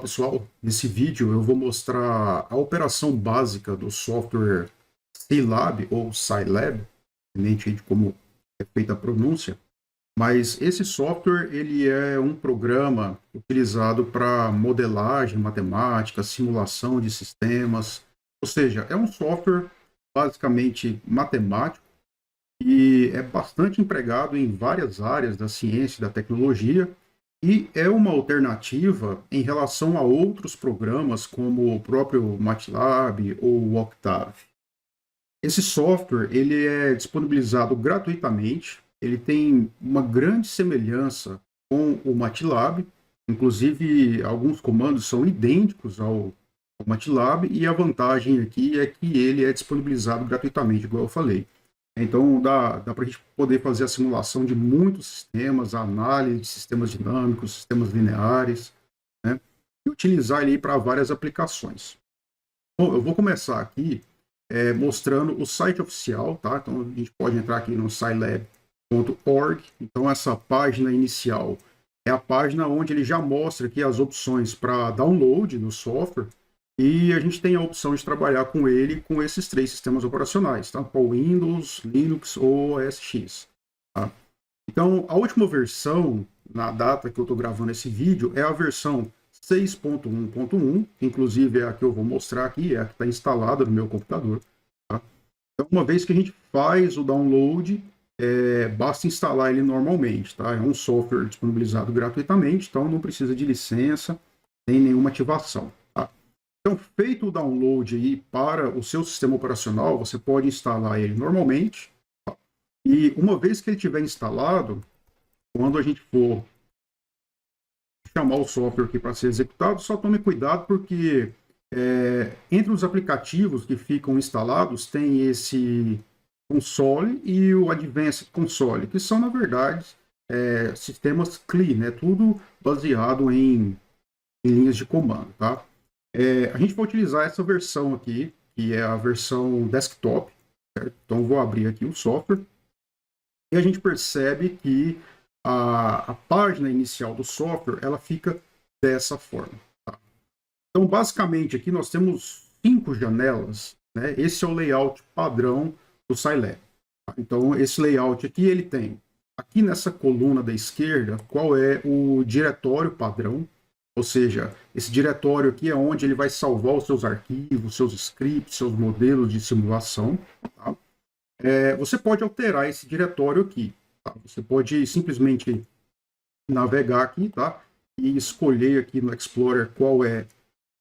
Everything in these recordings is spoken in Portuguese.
Olá pessoal, nesse vídeo eu vou mostrar a operação básica do software Scilab ou Scilab, independente de como é feita a pronúncia, mas esse software ele é um programa utilizado para modelagem matemática, simulação de sistemas, ou seja, é um software basicamente matemático e é bastante empregado em várias áreas da ciência e da tecnologia, e é uma alternativa em relação a outros programas como o próprio MATLAB ou o Octave. Esse software ele é disponibilizado gratuitamente, ele tem uma grande semelhança com o MATLAB, inclusive alguns comandos são idênticos ao MATLAB, e a vantagem aqui é que ele é disponibilizado gratuitamente, igual eu falei. Então, dá para a gente poder fazer a simulação de muitos sistemas, a análise de sistemas dinâmicos, sistemas lineares, né? E utilizar ele para várias aplicações. Bom, eu vou começar aqui mostrando o site oficial, tá? Então, a gente pode entrar aqui no scilab.org. Então, essa página inicial é a página onde ele já mostra aqui as opções para download do software, e a gente tem a opção de trabalhar com ele com esses três sistemas operacionais, tá? Para Windows, Linux ou OS X. Tá? Então, a última versão, na data que eu estou gravando esse vídeo, é a versão 6.1.1, que inclusive é a que eu vou mostrar aqui, é a que está instalada no meu computador. Tá? Então, uma vez que a gente faz o download, basta instalar ele normalmente. Tá? É um software disponibilizado gratuitamente, então não precisa de licença nem nenhuma ativação. Então, feito o download aí para o seu sistema operacional, você pode instalar ele normalmente. Tá? E uma vez que ele estiver instalado, quando a gente for chamar o software aqui para ser executado, só tome cuidado porque entre os aplicativos que ficam instalados tem esse console e o Advanced Console, que são, na verdade, sistemas CLI, né? Tudo baseado em linhas de comando, tá? A gente vai utilizar essa versão aqui, que é a versão desktop, certo? Então, vou abrir aqui o software, e a gente percebe que a página inicial do software, ela fica dessa forma. Tá? Então, basicamente, aqui nós temos 5 janelas, né? Esse é o layout padrão do Scilab. Tá? Então, esse layout aqui, ele tem, aqui nessa coluna da esquerda, qual é o diretório padrão. Ou seja, esse diretório aqui é onde ele vai salvar os seus arquivos, seus scripts, seus modelos de simulação. Tá? Você pode alterar esse diretório aqui. Tá? Você pode simplesmente navegar aqui, tá? E escolher aqui no Explorer qual é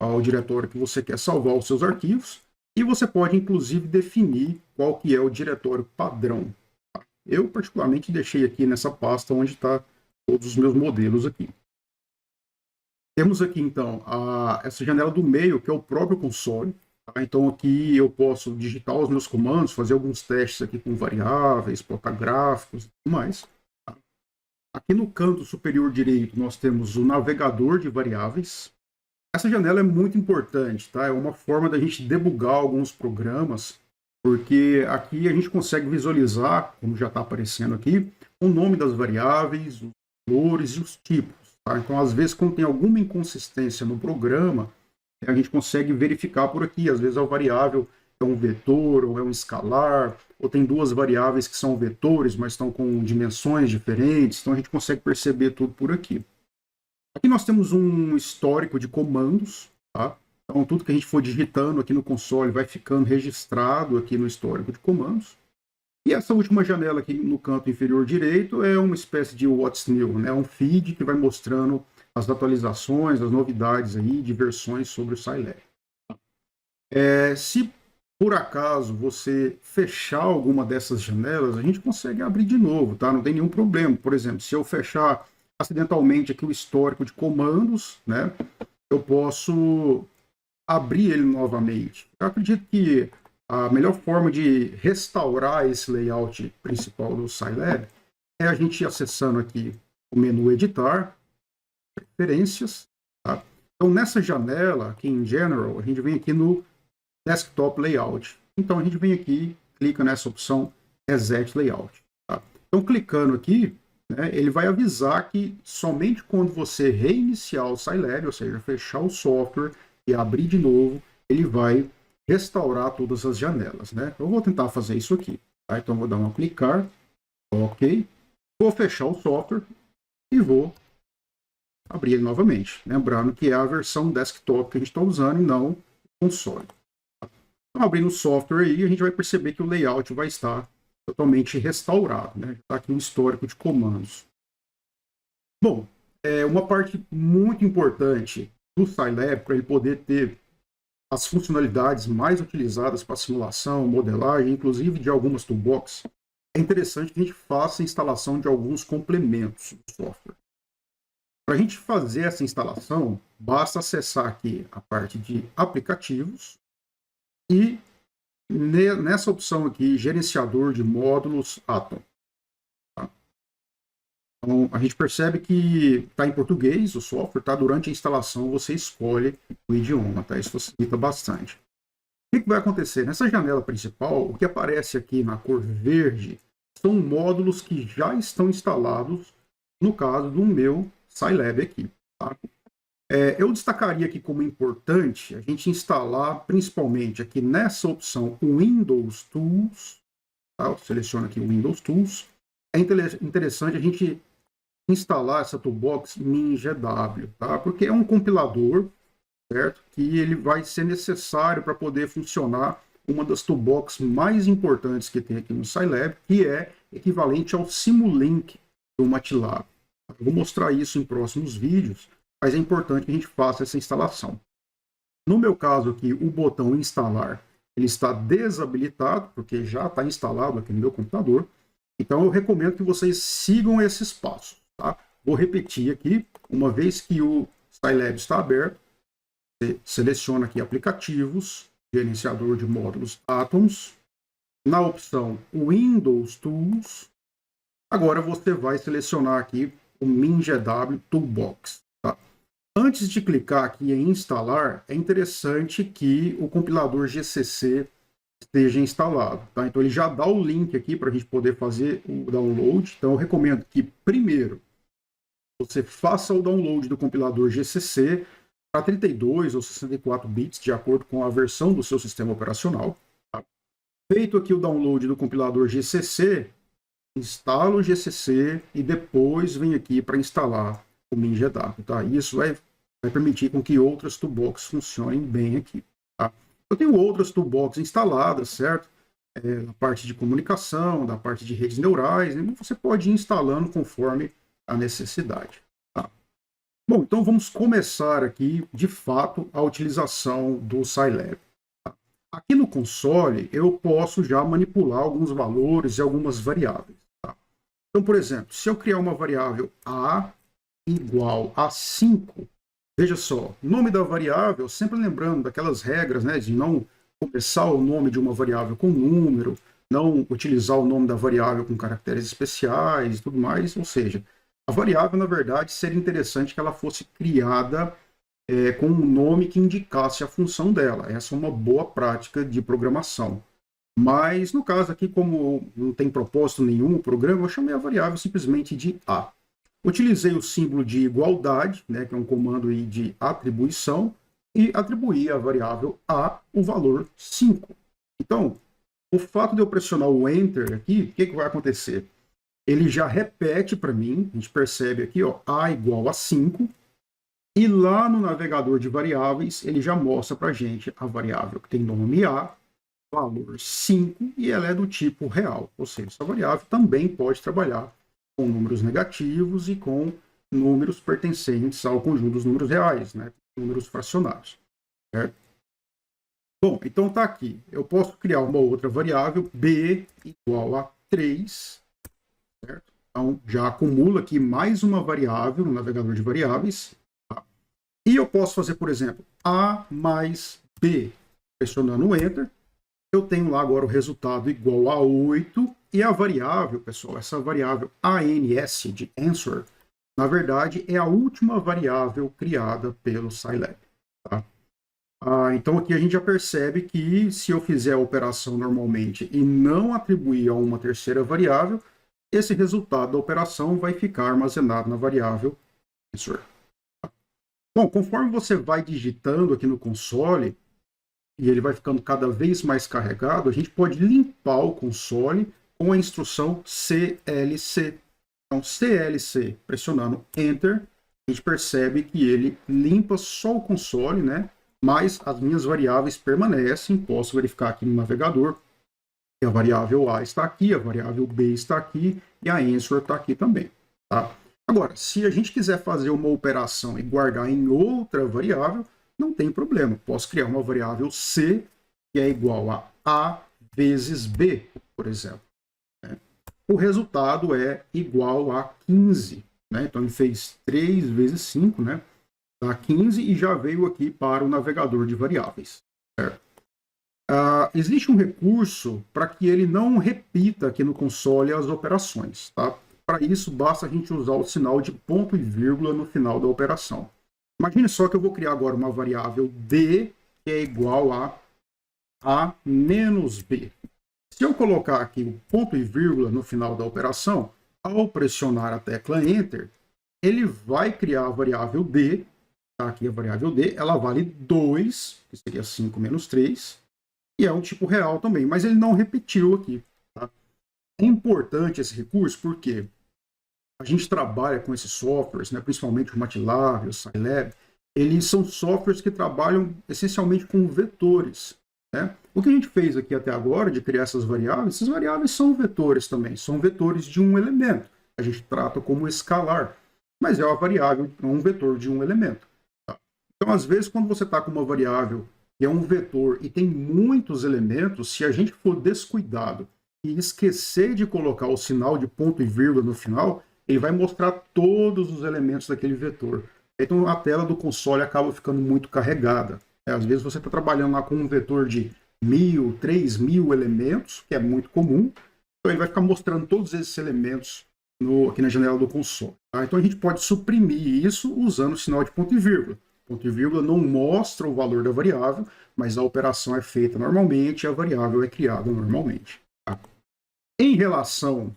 o diretório que você quer salvar os seus arquivos. E você pode, inclusive, definir qual que é o diretório padrão. Tá? Eu, particularmente, deixei aqui nessa pasta onde está todos os meus modelos aqui. Temos aqui, então, essa janela do meio, que é o próprio console. Tá? Então, aqui eu posso digitar os meus comandos, fazer alguns testes aqui com variáveis, plotar gráficos e tudo mais. Tá? Aqui no canto superior direito, nós temos o navegador de variáveis. Essa janela é muito importante, tá? É uma forma da gente debugar alguns programas, porque aqui a gente consegue visualizar, como já está aparecendo aqui, o nome das variáveis, os valores e os tipos. Tá? Então, às vezes, quando tem alguma inconsistência no programa, a gente consegue verificar por aqui. Às vezes, a variável é um vetor, ou é um escalar, ou tem duas variáveis que são vetores, mas estão com dimensões diferentes. Então, a gente consegue perceber tudo por aqui. Aqui nós temos um histórico de comandos. Tá? Então, tudo que a gente for digitando aqui no console vai ficando registrado aqui no histórico de comandos. E essa última janela aqui no canto inferior direito é uma espécie de What's New, né? Um feed que vai mostrando as atualizações, as novidades aí de versões sobre o Scilab. Se por acaso você fechar alguma dessas janelas, a gente consegue abrir de novo, tá? Não tem nenhum problema. Por exemplo, se eu fechar acidentalmente aqui o histórico de comandos, né? Eu posso abrir ele novamente. Eu acredito que a melhor forma de restaurar esse layout principal do Scilab é a gente ir acessando aqui o menu Editar, Preferências. Tá? Então, nessa janela, aqui em General, a gente vem aqui no Desktop Layout. Então, a gente vem aqui, clica nessa opção Reset Layout. Tá? Então, clicando aqui, né, ele vai avisar que somente quando você reiniciar o Scilab, ou seja, fechar o software e abrir de novo, ele vai restaurar todas as janelas, né? Eu vou tentar fazer isso aqui, tá? Então vou dar uma clicar, ok, vou fechar o software e vou abrir ele novamente, lembrando que é a versão desktop que a gente está usando e não o console. Então, abrindo o software aí, a gente vai perceber que o layout vai estar totalmente restaurado, né? Está aqui um histórico de comandos. Bom, uma parte muito importante do Scilab para ele poder ter as funcionalidades mais utilizadas para simulação, modelagem, inclusive de algumas toolbox, é interessante que a gente faça a instalação de alguns complementos do software. Para a gente fazer essa instalação, basta acessar aqui a parte de aplicativos e nessa opção aqui, gerenciador de módulos Atom. Tá? Então, a gente percebe que está em português o software, tá? Durante a instalação você escolhe o idioma, tá? Isso facilita bastante. O que vai acontecer? Nessa janela principal, o que aparece aqui na cor verde são módulos que já estão instalados, no caso do meu Scilab aqui. Tá? Eu destacaria aqui como importante a gente instalar, principalmente aqui nessa opção, o Windows Tools. Tá? Eu seleciono aqui o Windows Tools. É interessante a gente instalar essa toolbox MinGW, tá? Porque é um compilador, certo? Que ele vai ser necessário para poder funcionar uma das toolbox mais importantes que tem aqui no Scilab, que é equivalente ao Simulink do MATLAB. Eu vou mostrar isso em próximos vídeos, mas é importante que a gente faça essa instalação. No meu caso aqui, o botão instalar, ele está desabilitado, porque já está instalado aqui no meu computador. Então eu recomendo que vocês sigam esses passos. Tá? Vou repetir aqui, uma vez que o Scilab está aberto, você seleciona aqui aplicativos, gerenciador de módulos Atoms, na opção Windows Tools, agora você vai selecionar aqui o MinGW Toolbox. Tá? Antes de clicar aqui em instalar, é interessante que o compilador GCC esteja instalado. Tá? Então ele já dá o link aqui para a gente poder fazer o download. Então eu recomendo que primeiro você faça o download do compilador GCC para 32 ou 64 bits, de acordo com a versão do seu sistema operacional. Tá? Feito aqui o download do compilador GCC, instala o GCC e depois vem aqui para instalar o MinGW. Tá? Isso vai permitir com que outras toolbox funcionem bem aqui. Tá? Eu tenho outras toolbox instaladas, certo? Na parte de comunicação, da parte de redes neurais, né? Você pode ir instalando conforme a necessidade. Tá? Bom, então vamos começar aqui, de fato, a utilização do Scilab. Tá? Aqui no console, eu posso já manipular alguns valores e algumas variáveis. Tá? Então, por exemplo, se eu criar uma variável A igual a 5, veja só, nome da variável, sempre lembrando daquelas regras, né, de não começar o nome de uma variável com número, não utilizar o nome da variável com caracteres especiais e tudo mais, ou seja, a variável, na verdade, seria interessante que ela fosse criada com um nome que indicasse a função dela. Essa é uma boa prática de programação. Mas, no caso aqui, como não tem propósito nenhum o programa, eu chamei a variável simplesmente de A. Utilizei o símbolo de igualdade, né, que é um comando aí de atribuição, e atribuí à variável A o valor 5. Então, o fato de eu pressionar o Enter aqui, o que vai acontecer? Ele já repete para mim, a gente percebe aqui, ó, A igual a 5, e lá no navegador de variáveis, ele já mostra para a gente a variável que tem nome A, valor 5, e ela é do tipo real, ou seja, essa variável também pode trabalhar com números negativos e com números pertencentes ao conjunto dos números reais, né? Números fracionários. Certo? Bom, então está aqui. Eu posso criar uma outra variável, b igual a 3. Certo? Então já acumula aqui mais uma variável no navegador de variáveis. Tá? E eu posso fazer, por exemplo, a mais b. Pressionando o Enter, eu tenho lá agora o resultado igual a 8. E a variável, pessoal, essa variável ANS de answer, na verdade, é a última variável criada pelo Scilab. Tá? Então aqui a gente já percebe que se eu fizer a operação normalmente e não atribuir a uma terceira variável, esse resultado da operação vai ficar armazenado na variável answer. Bom, conforme você vai digitando aqui no console, e ele vai ficando cada vez mais carregado, a gente pode limpar o console com a instrução CLC. Então, CLC, pressionando Enter, a gente percebe que ele limpa só o console, né? Mas as minhas variáveis permanecem. Posso verificar aqui no navegador que a variável A está aqui, a variável B está aqui e a answer está aqui também. Tá? Agora, se a gente quiser fazer uma operação e guardar em outra variável, não tem problema. Posso criar uma variável C que é igual a vezes B, por exemplo. Né? O resultado é igual a 15. Né? Então, ele fez 3 vezes 5, né? Dá 15 e já veio aqui para o navegador de variáveis. Certo? Existe um recurso para que ele não repita aqui no console as operações. Tá? Para isso, basta a gente usar o sinal de ponto e vírgula no final da operação. Imagine só que eu vou criar agora uma variável D que é igual a menos B. Se eu colocar aqui o ponto e vírgula no final da operação, ao pressionar a tecla Enter, ele vai criar a variável D. Tá? Aqui a variável D, ela vale 2, que seria 5 menos 3, e é um tipo real também, mas ele não repetiu aqui. Tá? É importante esse recurso porque a gente trabalha com esses softwares, né, principalmente o MATLAB, o Scilab, eles são softwares que trabalham essencialmente com vetores. Né? O que a gente fez aqui até agora de criar essas variáveis são vetores também, são vetores de um elemento. A gente trata como escalar, mas é uma variável, um vetor de um elemento. Tá? Então, às vezes, quando você está com uma variável que é um vetor e tem muitos elementos, se a gente for descuidado e esquecer de colocar o sinal de ponto e vírgula no final, ele vai mostrar todos os elementos daquele vetor. Então a tela do console acaba ficando muito carregada. Às vezes você está trabalhando lá com um vetor de 1.000, 3.000 elementos, que é muito comum, então ele vai ficar mostrando todos esses elementos aqui na janela do console. Tá? Então a gente pode suprimir isso usando o sinal de ponto e vírgula. Ponto e vírgula não mostra o valor da variável, mas a operação é feita normalmente e a variável é criada normalmente. Tá? Em relação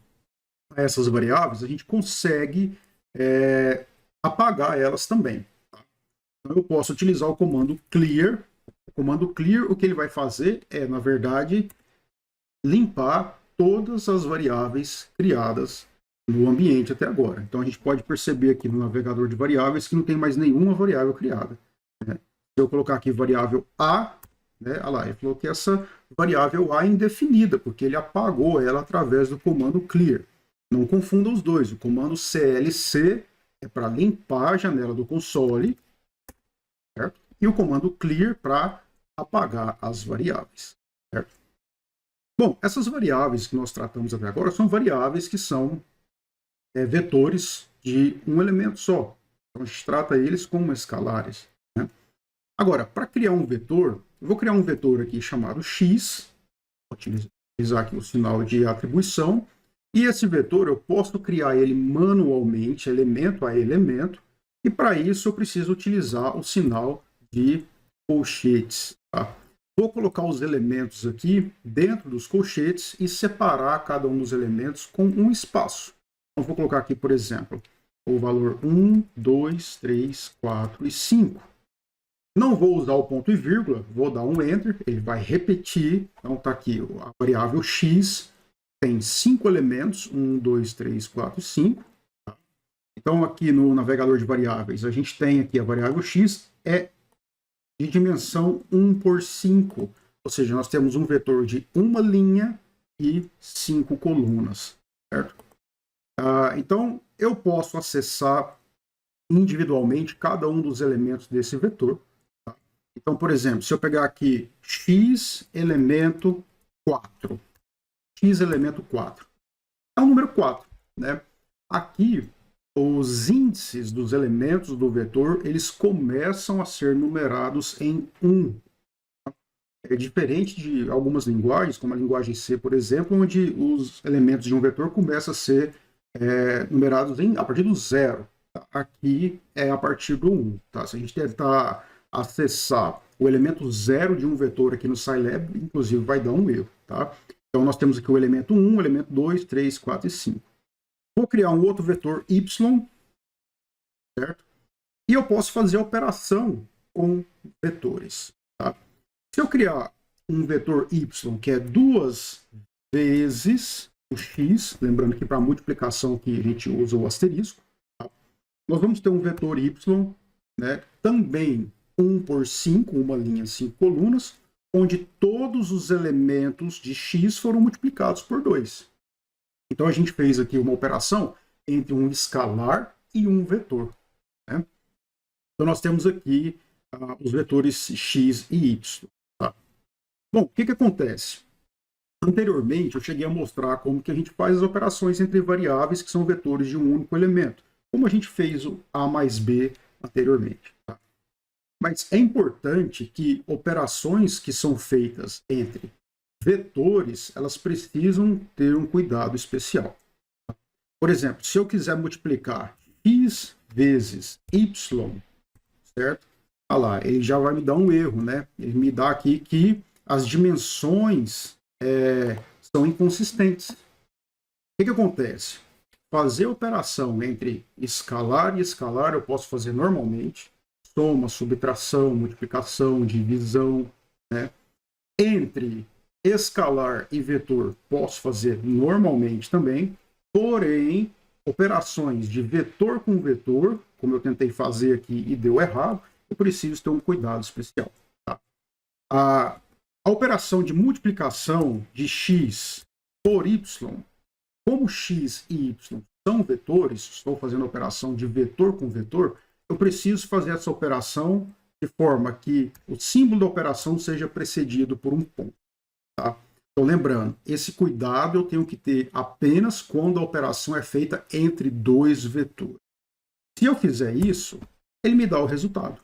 a essas variáveis, a gente consegue apagar elas também. Tá? Então eu posso utilizar o comando clear. O comando clear, o que ele vai fazer é, na verdade, limpar todas as variáveis criadas no ambiente até agora. Então a gente pode perceber aqui no navegador de variáveis que não tem mais nenhuma variável criada. Né? Se eu colocar aqui variável A, né, olha lá, ele falou que essa variável A é indefinida, porque ele apagou ela através do comando clear. Não confunda os dois. O comando CLC é para limpar a janela do console, certo? E o comando clear para apagar as variáveis. Certo? Bom, essas variáveis que nós tratamos até agora são variáveis que são vetores de um elemento só. Então a gente trata eles como escalares. Né? Agora, para criar um vetor, eu vou criar um vetor aqui chamado x, vou utilizar aqui o sinal de atribuição, e esse vetor eu posso criar ele manualmente, elemento a elemento, e para isso eu preciso utilizar o sinal de colchetes. Tá? Vou colocar os elementos aqui dentro dos colchetes e separar cada um dos elementos com um espaço. Então, vou colocar aqui, por exemplo, o valor 1, 2, 3, 4 e 5. Não vou usar o ponto e vírgula, vou dar um Enter, ele vai repetir. Então está aqui a variável x, tem 5 elementos, 1, 2, 3, 4 e 5. Tá? Então aqui no navegador de variáveis, a gente tem aqui a variável x, é de dimensão 1 por 5. Ou seja, nós temos um vetor de uma linha e 5 colunas. Certo? Então, eu posso acessar individualmente cada um dos elementos desse vetor. Tá? Então, por exemplo, se eu pegar aqui x elemento 4, x elemento 4, é o número 4. Né? Aqui, os índices dos elementos do vetor, eles começam a ser numerados em 1. É diferente de algumas linguagens, como a linguagem C, por exemplo, onde os elementos de um vetor começam a ser numerados a partir do 0. Tá? Aqui é a partir do 1. Tá? Se a gente tentar acessar o elemento 0 de um vetor aqui no Scilab, inclusive vai dar um erro. Tá? Então nós temos aqui o elemento 1, o elemento 2, 3, 4 e 5. Vou criar um outro vetor y, certo? E eu posso fazer a operação com vetores. Tá? Se eu criar um vetor y que é 2 vezes o x, lembrando que para multiplicação aqui a gente usa o asterisco, tá? Nós vamos ter um vetor y, né, também 1 por 5, uma linha, 5 colunas, onde todos os elementos de x foram multiplicados por 2. Então a gente fez aqui uma operação entre um escalar e um vetor. Né? Então nós temos aqui os vetores x e y. Tá? Bom, o que acontece? Anteriormente eu cheguei a mostrar como que a gente faz as operações entre variáveis que são vetores de um único elemento, como a gente fez o a mais b anteriormente. Tá? Mas é importante que operações que são feitas entre vetores, elas precisam ter um cuidado especial. Por exemplo, se eu quiser multiplicar x vezes y, certo? Olha lá, ele já vai me dar um erro, né? Ele me dá aqui que as dimensões são inconsistentes. O que acontece? Fazer operação entre escalar e escalar eu posso fazer normalmente. Soma, subtração, multiplicação, divisão, né? Entre escalar e vetor posso fazer normalmente também, porém, operações de vetor com vetor, como eu tentei fazer aqui e deu errado, eu preciso ter um cuidado especial. Tá? A operação de multiplicação de x por y, como x e y são vetores, estou fazendo a operação de vetor com vetor, eu preciso fazer essa operação de forma que o símbolo da operação seja precedido por um ponto. Tá? Então, lembrando, esse cuidado eu tenho que ter apenas quando a operação é feita entre dois vetores. Se eu fizer isso, ele me dá o resultado.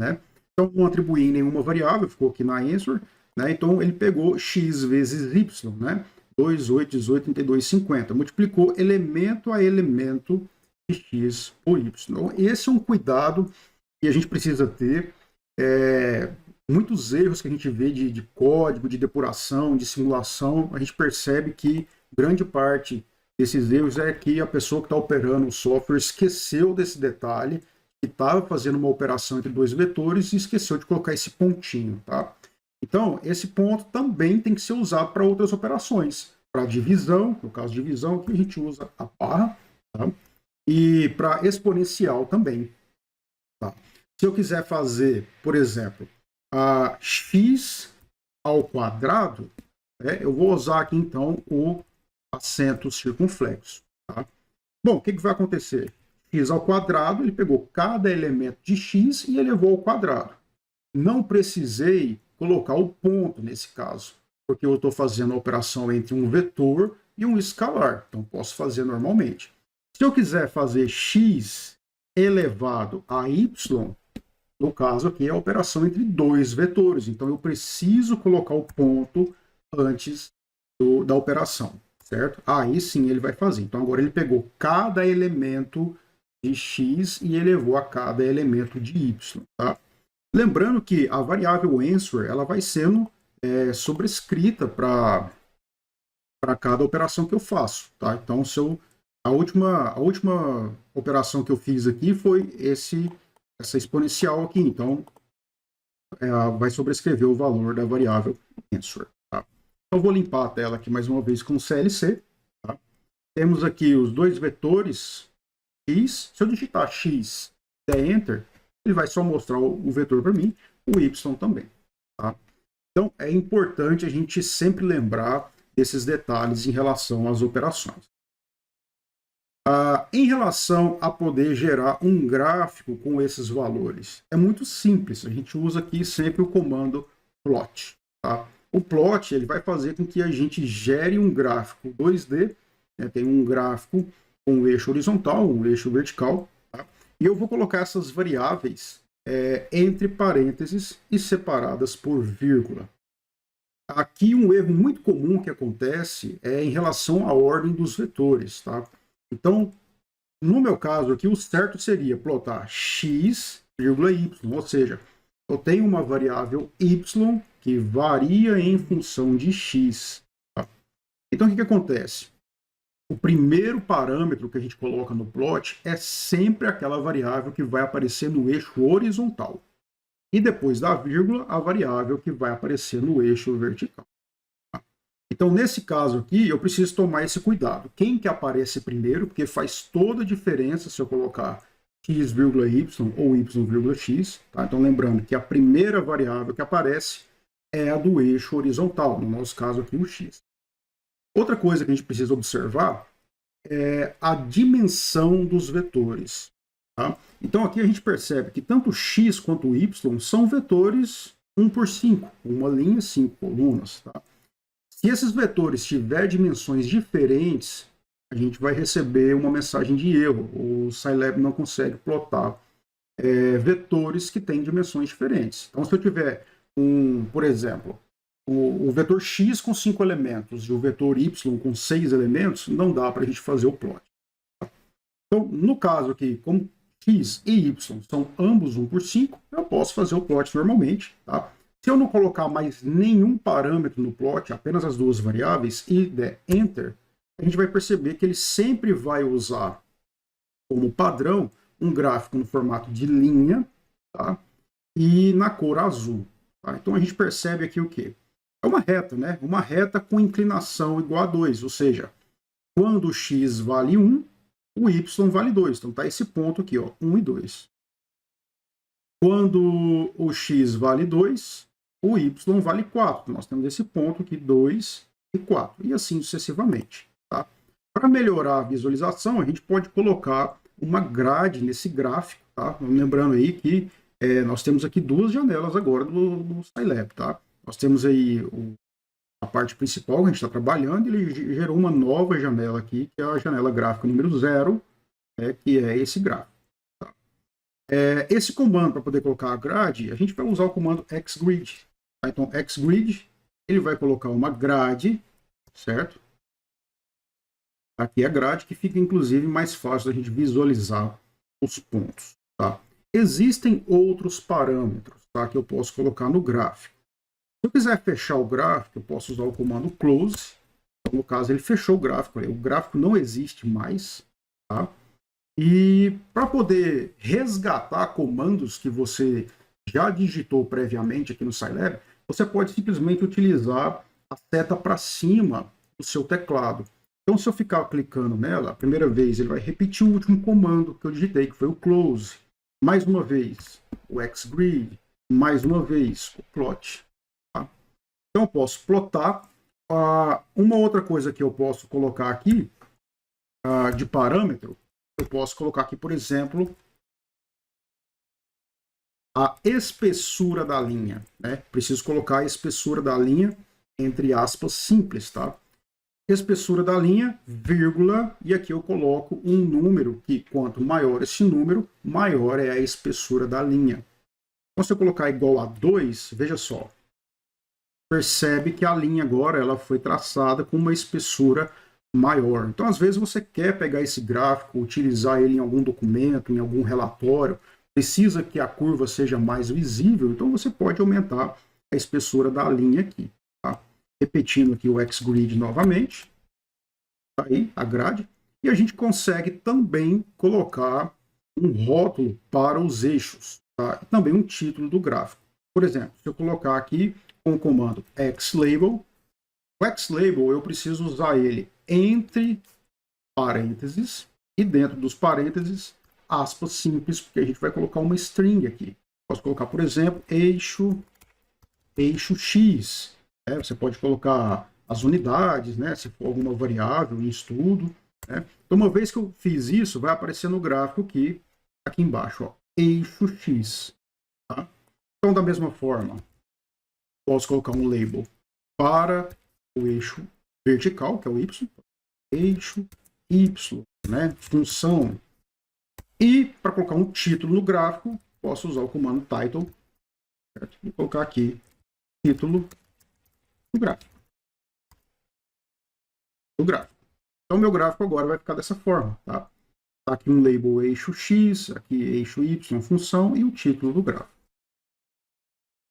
Né? Então, não atribuí nenhuma variável, ficou aqui na answer. Né? Então, ele pegou x vezes y, né? 2, 8, 18, 32, 50. Multiplicou elemento a elemento de x por y. Então, esse é um cuidado que a gente precisa ter. Muitos erros que a gente vê de código, de depuração, de simulação, a gente percebe que grande parte desses erros é que a pessoa que está operando o software esqueceu desse detalhe, que estava fazendo uma operação entre dois vetores e esqueceu de colocar esse pontinho. Tá? Então, esse ponto também tem que ser usado para outras operações. Para divisão, no caso de divisão, aqui a gente usa a barra, tá? E para exponencial também. Tá? Se eu quiser fazer, por exemplo, a x ao quadrado, eu vou usar aqui então o acento circunflexo. Tá? Bom, o que vai acontecer? X ao quadrado, ele pegou cada elemento de x e elevou ao quadrado. Não precisei colocar o ponto nesse caso, porque eu estou fazendo a operação entre um vetor e um escalar, então posso fazer normalmente. Se eu quiser fazer x elevado a y, no caso aqui é a operação entre dois vetores, então eu preciso colocar o ponto antes da operação, certo? Aí sim ele vai fazer. Então agora ele pegou cada elemento de x e elevou a cada elemento de y, tá? Lembrando que a variável answer ela vai sendo sobrescrita para cada operação que eu faço, tá? Então a última operação que eu fiz aqui foi essa exponencial aqui, então vai sobrescrever o valor da variável answer. Tá? Então vou limpar a tela aqui mais uma vez com CLC. Tá? Temos aqui os dois vetores x. Se eu digitar x e der enter, ele vai só mostrar o vetor para mim, o y também. Tá? Então é importante a gente sempre lembrar desses detalhes em relação às operações. Em relação a poder gerar um gráfico com esses valores, é muito simples. A gente usa aqui sempre o comando plot. Tá? O plot ele vai fazer com que a gente gere um gráfico 2D, né? Tem um gráfico com um eixo horizontal, um eixo vertical, tá? E eu vou colocar essas variáveis entre parênteses e separadas por vírgula. Aqui um erro muito comum que acontece é em relação à ordem dos vetores. Tá? Então, no meu caso aqui, o certo seria plotar x, y, ou seja, eu tenho uma variável y que varia em função de x. Tá? Então, o que acontece? o primeiro parâmetro que a gente coloca no plot é sempre aquela variável que vai aparecer no eixo horizontal. E depois da vírgula, a variável que vai aparecer no eixo vertical. Então, nesse caso aqui, eu preciso tomar esse cuidado. Quem que aparece primeiro, porque faz toda a diferença se eu colocar x,y ou y,x. Tá? Então, lembrando que a primeira variável que aparece é a do eixo horizontal, no nosso caso aqui o x. Outra coisa que a gente precisa observar é a dimensão dos vetores. Tá? Então, aqui a gente percebe que tanto x quanto y são vetores 1 por 5, uma linha, 5 colunas. Tá? Se esses vetores tiverem dimensões diferentes, a gente vai receber uma mensagem de erro. O Scilab não consegue plotar vetores que têm dimensões diferentes. Então, se eu tiver por exemplo, o vetor x com 5 elementos e o vetor y com 6 elementos, não dá para a gente fazer o plot. Então, no caso aqui, como x e y são ambos 1 por 5, eu posso fazer o plot normalmente. Tá? Se eu não colocar mais nenhum parâmetro no plot, apenas as duas variáveis, e der Enter, a gente vai perceber que ele sempre vai usar como padrão um gráfico no formato de linha, tá? E na cor azul. Tá? Então a gente percebe aqui o quê? É uma reta, né? Uma reta com inclinação igual a 2, ou seja, quando o x vale 1, o y vale 2. Então tá esse ponto aqui, ó, 1 e 2. Quando o x vale 2, o y vale 4. Nós temos esse ponto aqui, 2 e 4, e assim sucessivamente. Tá? Para melhorar a visualização, a gente pode colocar uma grade nesse gráfico. Tá? Lembrando aí que nós temos aqui duas janelas agora do Scilab. Tá? Nós temos aí a parte principal que a gente está trabalhando, e ele gerou uma nova janela aqui, que é a janela gráfica número 0, que é esse gráfico. Tá? Esse comando, para poder colocar a grade, a gente vai usar o comando xgrid. Tá? Então, xgrid, ele vai colocar uma grade, certo? Aqui é a grade, que fica, inclusive, mais fácil da gente visualizar os pontos. Tá? Existem outros parâmetros, tá, que eu posso colocar no gráfico. Se eu quiser fechar o gráfico, eu posso usar o comando close. Então, no caso, ele fechou o gráfico. O gráfico não existe mais. Tá? E para poder resgatar comandos que você já digitou previamente aqui no Scilab, você pode simplesmente utilizar a seta para cima do seu teclado. Então, se eu ficar clicando nela, a primeira vez ele vai repetir o último comando que eu digitei, que foi o close. Mais uma vez, o xgrid. Mais uma vez, o plot. Tá? Então, eu posso plotar. Uma outra coisa que eu posso colocar aqui, de parâmetro, eu posso colocar aqui, por exemplo, a espessura da linha. Né? Preciso colocar a espessura da linha, entre aspas, simples. Tá? Espessura da linha, vírgula, e aqui eu coloco um número que, quanto maior esse número, maior é a espessura da linha. Então, se eu colocar igual a 2, veja só, percebe que a linha agora ela foi traçada com uma espessura maior. Então, às vezes, você quer pegar esse gráfico, utilizar ele em algum documento, em algum relatório, precisa que a curva seja mais visível, então você pode aumentar a espessura da linha aqui. Tá? Repetindo aqui o xgrid novamente, tá aí a grade, e a gente consegue também colocar um rótulo para os eixos, tá? E também um título do gráfico. Por exemplo, se eu colocar aqui com o comando xlabel, o xlabel eu preciso usar ele entre parênteses e dentro dos parênteses aspas simples, porque a gente vai colocar uma string aqui. Posso colocar, por exemplo, eixo X. Você pode colocar as unidades, né, se for alguma variável em estudo. Né? Então, uma vez que eu fiz isso, vai aparecer no gráfico aqui embaixo, ó, eixo X. Tá? Então, da mesma forma, posso colocar um label para o eixo vertical, que é o Y, eixo Y, né, função. E para colocar um título no gráfico, posso usar o comando title, certo? E colocar aqui título do gráfico. Então, meu gráfico agora vai ficar dessa forma. Tá? Tá aqui um label eixo X, aqui eixo Y, função, e o título do gráfico.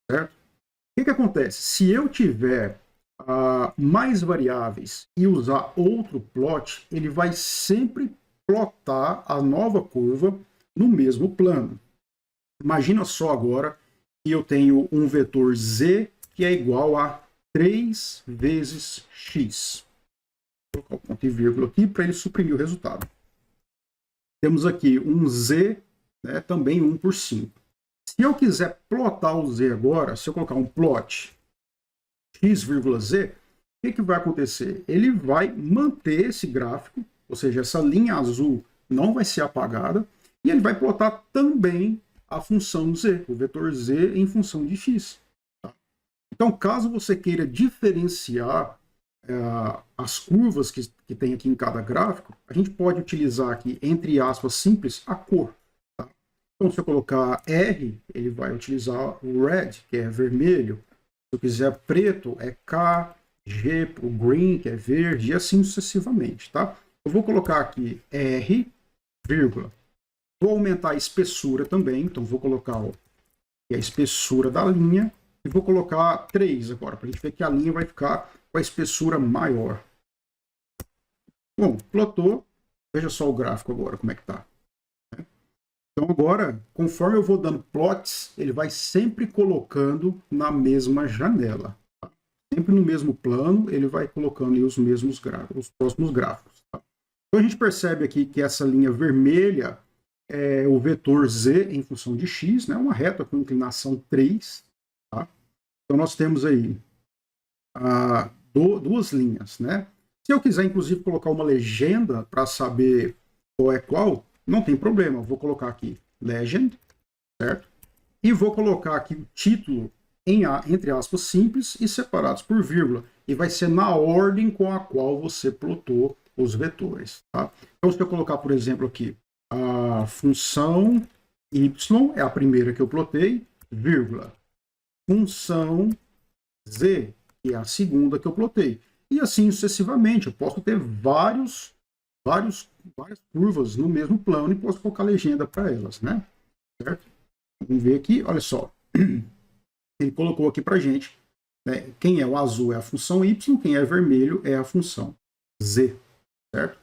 Certo? O que acontece? Se eu tiver mais variáveis e usar outro plot, ele vai sempre plotar a nova curva no mesmo plano. Imagina só agora que eu tenho um vetor z que é igual a 3 vezes x. Vou colocar o ponto e vírgula aqui para ele suprimir o resultado. Temos aqui um z, né, também 1 por 5. Se eu quiser plotar o z agora, se eu colocar um plot x, z, o que vai acontecer? Ele vai manter esse gráfico, ou seja, essa linha azul não vai ser apagada, e ele vai plotar também a função z, o vetor z em função de x. Tá? Então, caso você queira diferenciar as curvas que tem aqui em cada gráfico, a gente pode utilizar aqui, entre aspas, simples, a cor. Tá? Então, se eu colocar R, ele vai utilizar o red, que é vermelho. Se eu quiser preto, é K, G para o green, que é verde, e assim sucessivamente. Tá? Eu vou colocar aqui R, vírgula. Vou aumentar a espessura também, então vou colocar a espessura da linha, e vou colocar 3 agora, para a gente ver que a linha vai ficar com a espessura maior. Bom, plotou. Veja só o gráfico agora, como é que está. Então agora, conforme eu vou dando plots, ele vai sempre colocando na mesma janela. Tá? Sempre no mesmo plano, ele vai colocando aí os mesmos gráficos, os próximos gráficos. Tá? Então a gente percebe aqui que essa linha vermelha é o vetor z em função de x, né? Uma reta com inclinação 3. Tá? Então nós temos aí duas linhas, né? Se eu quiser, inclusive, colocar uma legenda para saber qual é qual, não tem problema. Eu vou colocar aqui legend, certo? E vou colocar aqui o título entre aspas simples e separados por vírgula. E vai ser na ordem com a qual você plotou os vetores, tá? Então, se eu colocar, por exemplo, aqui a função y é a primeira que eu plotei, vírgula, função z, que é a segunda que eu plotei. E assim sucessivamente, eu posso ter várias curvas no mesmo plano e posso colocar legenda para elas, né? Certo? Vamos ver aqui, olha só. Ele colocou aqui para gente, né? Quem é o azul é a função y, quem é vermelho é a função z, certo?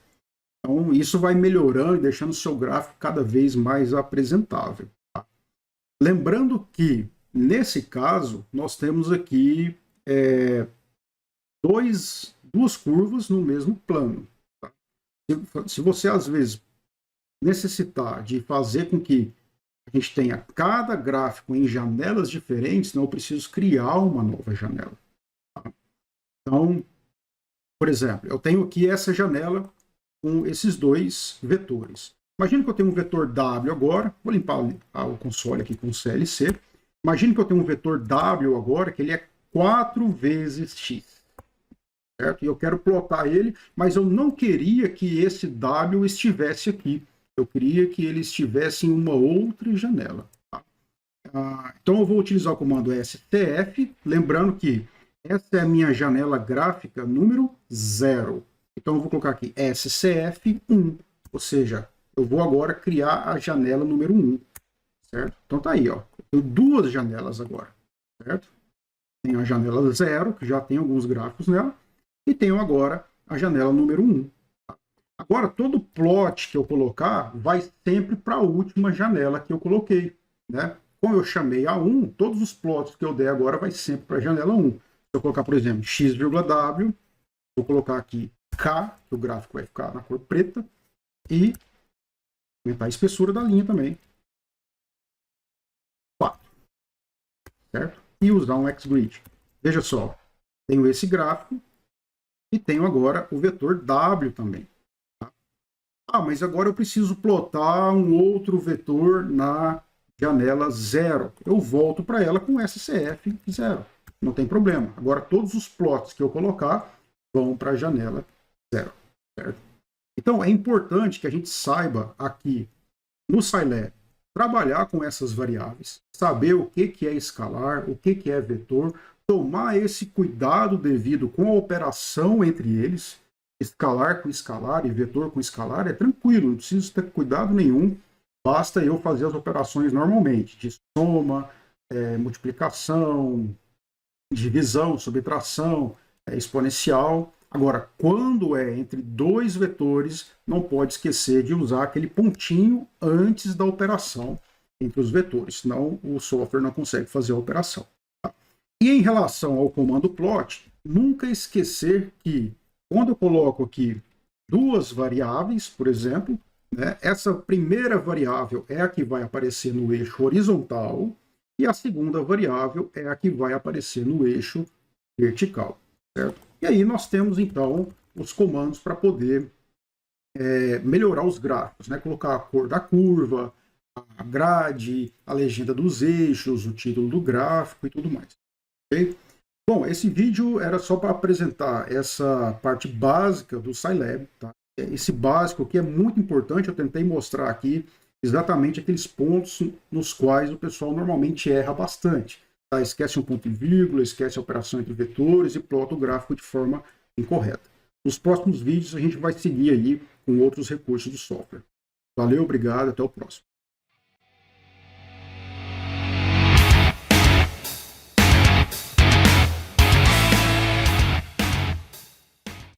Então, isso vai melhorando e deixando o seu gráfico cada vez mais apresentável. Tá? Lembrando que, nesse caso, nós temos aqui duas curvas no mesmo plano. Tá? Se você, às vezes, necessitar de fazer com que a gente tenha cada gráfico em janelas diferentes, não, eu preciso criar uma nova janela. Tá? Então, por exemplo, eu tenho aqui essa janela com esses dois vetores. Imagina que eu tenho um vetor W agora, vou limpar o console aqui com CLC. Imagina que eu tenho um vetor W agora, que ele é 4 vezes x. Certo? E eu quero plotar ele, mas eu não queria que esse W estivesse aqui. Eu queria que ele estivesse em uma outra janela. Tá? Então eu vou utilizar o comando STF, lembrando que essa é a minha janela gráfica número 0. Então eu vou colocar aqui SCF1, ou seja, eu vou agora criar a janela número 1, certo? Então tá aí, ó. Eu tenho duas janelas agora, certo? Tenho a janela 0, que já tem alguns gráficos nela, e tenho agora a janela número 1. Agora, todo plot que eu colocar vai sempre para a última janela que eu coloquei, né? Como eu chamei a 1, todos os plots que eu der agora vai sempre para a janela 1. Se eu colocar, por exemplo, x,w, vou colocar aqui K, que o gráfico vai ficar na cor preta, e aumentar a espessura da linha também. 4. Certo? E usar um XGrid. Veja só, tenho esse gráfico e tenho agora o vetor W também. Tá? Mas agora eu preciso plotar um outro vetor na janela 0. Eu volto para ela com SCF 0. Não tem problema. Agora todos os plots que eu colocar vão para a janela 0. Certo? Então é importante que a gente saiba aqui no Scilab trabalhar com essas variáveis, saber o que é escalar, o que é vetor, tomar esse cuidado devido com a operação entre eles. Escalar com escalar e vetor com escalar é tranquilo, não preciso ter cuidado nenhum, basta eu fazer as operações normalmente, de soma, multiplicação, divisão, subtração, exponencial. Agora, quando é entre dois vetores, não pode esquecer de usar aquele pontinho antes da operação entre os vetores, senão o software não consegue fazer a operação. Tá? E em relação ao comando plot, nunca esquecer que quando eu coloco aqui duas variáveis, por exemplo, né, essa primeira variável é a que vai aparecer no eixo horizontal e a segunda variável é a que vai aparecer no eixo vertical. Certo? E aí nós temos, então, os comandos para poder melhorar os gráficos, né? Colocar a cor da curva, a grade, a legenda dos eixos, o título do gráfico e tudo mais. Okay? Bom, esse vídeo era só para apresentar essa parte básica do Scilab. Tá? Esse básico aqui é muito importante, eu tentei mostrar aqui exatamente aqueles pontos nos quais o pessoal normalmente erra bastante. Tá? Esquece um ponto e vírgula, esquece a operação entre vetores e plota o gráfico de forma incorreta. Nos próximos vídeos a gente vai seguir aí com outros recursos do software. Valeu, obrigado, até o próximo.